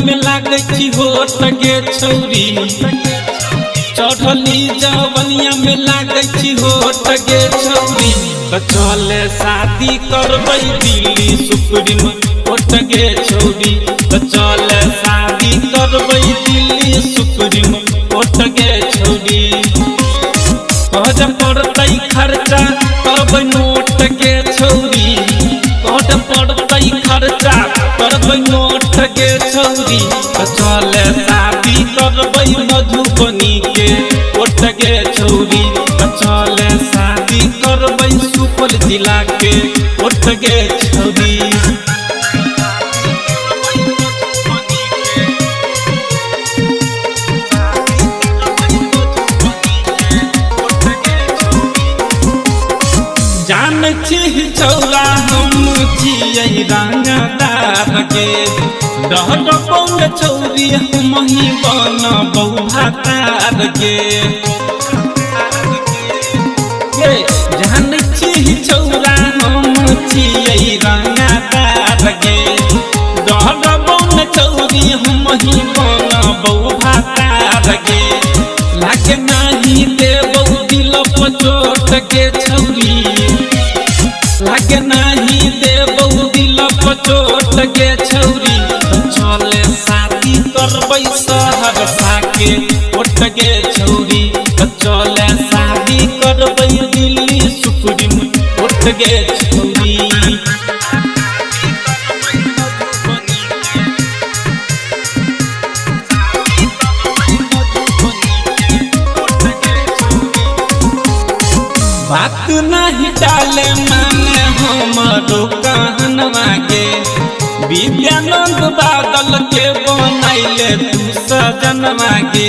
में लागे छी होत गे छौरी चढ़ली जवनिया में लागे छी होत गे छौरी तो चले शादी करबै दिल्ली सुप्रीम होत गे छौरी तो चले शादी करबै दिल्ली सुप्रीम होत गे छौरी कह पड़तै खर्चा करबै नोट गे छौरी कह पड़तै खर्चा करबै नोट गे छौरी चले शादी करबै मधुबनी के होत गे छौरी चले शादी करबै सुपौल जिला के होत गे छौरी जान छी छौरा हम छियै रंगदार के डर पौंग छौरी हम ही बनबौ भातार के जान छी छौरा हम छियै रंगदार के डर पौंग छौरी हम ही बनबौ भातार के लागे नहीं देबौ दिल पर चोट के छौरी लागे नहीं देबौ दिल पर चोट गे छौरी चले शादी करबै सहरसा के होत गे छौरी चले शादी करबै दिल्ली सुप्रीम होत गे छौरी बात नहीं डाले माने हमरो कहनवा के विद्यानंद बादल के बनैले तू सजनवा के